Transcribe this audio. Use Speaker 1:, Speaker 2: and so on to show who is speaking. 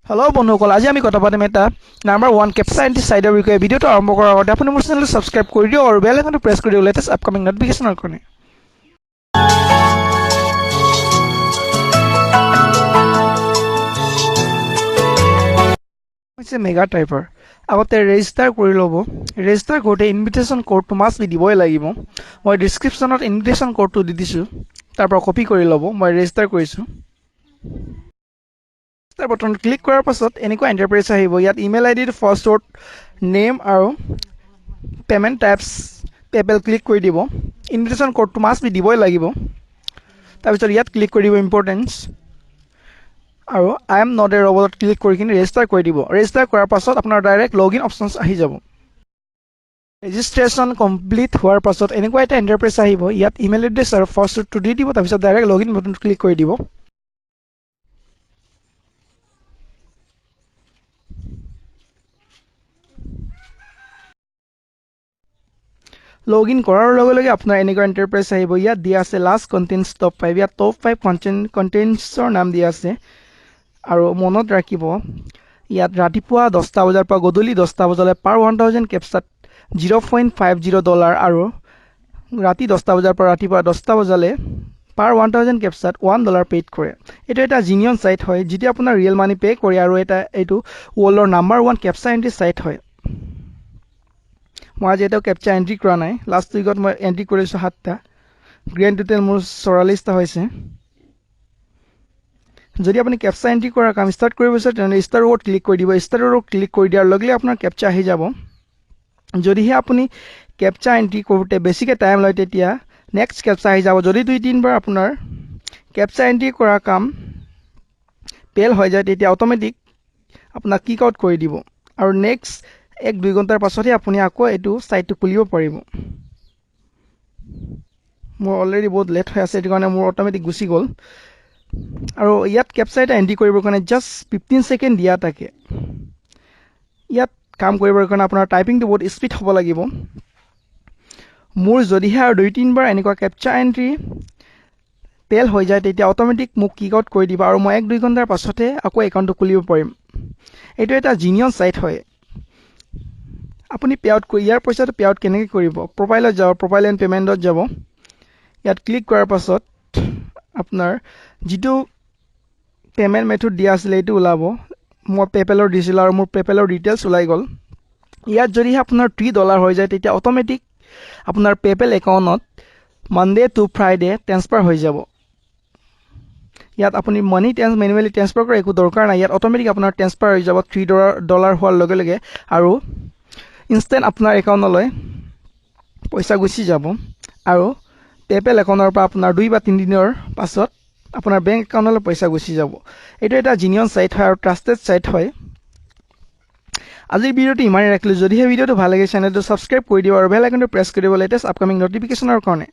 Speaker 1: Hello' বন্ধুসকল, আজি আমি কথা পাতিম এটা নাম্বাৰ 1 কেপচা এণ্টি চাইডৰ বিষয়ে। ভিডিঅ'টো আৰম্ভ কৰাৰ আগতে আপুনি মোৰ চেনেলটো ছাবস্ক্ৰাইব কৰি দিয়ক আৰু বেল আইকনটো প্ৰেছ কৰি দিয়ক লেটেষ্ট আপকামিং নটিফিকেশ্যনৰ কাৰণে। হৈছে মেগা টাইপাৰ। আগতে ৰেজিষ্টাৰ কৰি ল'ব। ৰেজিষ্টাৰ কৰোঁতে ইনভিটেশ্যন কোডটো মাষ্ট বি দিবই লাগিব। মই ডিছক্ৰিপশ্যনত ইনভিটেশ্যন কোডটো দি দিছোঁ, তাৰ পৰা কপি কৰি ল'ব। মই ৰেজিষ্টাৰ কৰিছোঁ। ৰেজিষ্টাৰ বটনত ক্লিক কৰাৰ পাছত এনেকুৱা ইণ্টাৰপ্ৰেছ আহিব। ইয়াত ইমেইল আই ডিটো ফাৰ্ষ্টত নেম আৰু পে'মেণ্ট টাইপছ পেপেল ক্লিক কৰি দিব। ইনভিটেশ্যন কোডটো মাষ্ট বি দিবই লাগিব। তাৰপিছত ইয়াত ক্লিক কৰি দিব ইম্পৰ্টেঞ্চ আৰু আই এম নট এ ৰবটত ক্লিক কৰি কিনে ৰেজিষ্টাৰ কৰি দিব। ৰেজিষ্টাৰ কৰাৰ পাছত আপোনাৰ ডাইৰেক্ট লগ ইন অপশ্যনছ আহি যাব। ৰেজিষ্ট্ৰেশ্যন কমপ্লিট হোৱাৰ পাছত এনেকুৱা এটা ইণ্টাৰপ্ৰেছ আহিব। ইয়াত ইমেইল এড্ৰেছ আৰু ফাৰ্ষ্টটো দি দিব, তাৰপিছত ডাইৰেক্ট লগ ইন বটনটো ক্লিক কৰি দিব। লগ ইন কৰাৰ লগে লগে আপোনাৰ এনেকুৱা ইণ্টাৰপ্ৰেছ আহিব। ইয়াত দিয়া আছে লাষ্ট কণ্টেণ্টছ টপ 5। ইয়াত টপ 5 কণ্টেণ্টছৰ নাম দিয়া আছে আৰু মনত ৰাখিব ইয়াত ৰাতিপুৱা 10টা বজাৰ পৰা গধূলি 10টা বজালৈ পাৰ 1000 কেপচাত $0.50 আৰু ৰাতি 10টা বজাৰ পৰা ৰাতিপুৱা 10টা বজালৈ পাৰ 1000 কেপচাত $1 পেইড কৰে। এইটো এটা জিনিয়ন ছাইট হয় যিটো আপোনাৰ ৰিয়েল মানি পে' কৰে আৰু এইটো ৱৰ্ল্ডৰ নাম্বাৰ 1 কেপচা এণ্ট্ৰি ছাইট হয়। মই আজি এটাও কেপচা এণ্ট্ৰি কৰা নাই। লাষ্ট উইকত মই এণ্ট্ৰি কৰিছোঁ 7টা। গ্ৰেণ্ড টোটেল মোৰ 44টা হৈছে। যদি আপুনি কেপচা এণ্ট্ৰি কৰাৰ কাম ষ্টাৰ্ট কৰিব বিচাৰে তেনেহ'লে ষ্টাৰ ওপৰত ক্লিক কৰি দিব। ষ্টাৰ ওপৰত ক্লিক কৰি দিয়াৰ লগে লগে আপোনাৰ কেপচা আহি যাব। যদিহে আপুনি কেপচা এণ্ট্ৰি কৰোঁতে বেছিকৈ টাইম লয় তেতিয়া নেক্সট কেপচা আহি যাব। যদি 2-3বাৰ আপোনাৰ কেপচা এণ্ট্ৰি কৰাৰ কাম ফেইল হৈ যায় তেতিয়া অট'মেটিক আপোনাক কিক আউট কৰি দিব আৰু নেক্সট 1-2 ঘণ্টাৰ পাছতহে আপুনি আকৌ এইটো ছাইটটো খুলিব পাৰিব। মোৰ অলৰেডি বহুত লেট হৈ আছে, এইটো কাৰণে মোৰ অট'মেটিক গুচি গ'ল। আৰু ইয়াত কেপচা এটা এণ্ট্ৰি কৰিবৰ কাৰণে জাষ্ট 15 ছেকেণ্ড দিয়া থাকে। ইয়াত কাম কৰিবৰ কাৰণে আপোনাৰ টাইপিংটো বহুত স্পীড হ'ব লাগিব। মোৰ যদিহে আৰু 2-3বাৰ এনেকুৱা কেপচা এণ্ট্ৰি ফেইল হৈ যায় তেতিয়া অট'মেটিক মোক কিক আউট কৰি দিব আৰু মই 1-2 ঘণ্টাৰ পাছতহে আকৌ একাউণ্টটো খুলিব পাৰিম। এইটো এটা জিনিয়ন ছাইট হয়। আপুনি পে আউট ইয়াৰ পইচাটো পে আউট কেনেকৈ কৰিব? প্ৰফাইলত যাব, প্ৰফাইল এণ্ড পে'মেণ্টত যাব। ইয়াত ক্লিক কৰাৰ পাছত আপোনাৰ যিটো পে'মেণ্ট মেথড দিয়া আছিলে এইটো ওলাব। মই পেপেলৰ দিছিলোঁ আৰু মোৰ পেপেলৰ ডিটেইলছ ওলাই গ'ল। ইয়াত যদিহে আপোনাৰ $3 হৈ যায় তেতিয়া অট'মেটিক আপোনাৰ পেপেল একাউণ্টত মানডে টু ফ্ৰাইডে ট্ৰেন্সফাৰ হৈ যাব। ইয়াত আপুনি মানি মেনুৱেলি ট্ৰেন্সফাৰ কৰাৰ একো দৰকাৰ নাই। ইয়াত অট'মেটিক আপোনাৰ ট্ৰেন্সফাৰ হৈ যাব $3 হোৱাৰ লগে লগে আৰু ইনষ্টেণ্ট আপোনাৰ একাউণ্টলৈ পইচা গুচি যাব আৰু পেপেল একাউণ্টৰ পৰা আপোনাৰ 2 বা 3 দিনৰ পাছত আপোনাৰ বেংক একাউণ্টলৈ পইচা গুচি যাব। এইটো এটা জিনিয়ন ছাইট হয় আৰু ট্ৰাষ্টেড ছাইট হয়। আজিৰ ভিডিঅ'টো ইমানেই ৰাখিলোঁ। যদিহে ভিডিঅ'টো ভাল লাগে চেনেলটো ছাবস্ক্ৰাইব কৰি দিব আৰু বেল আইকনটো প্ৰেছ কৰি দিব লেটেষ্ট আপকামিং নটিফিকেশ্যনৰ কাৰণে।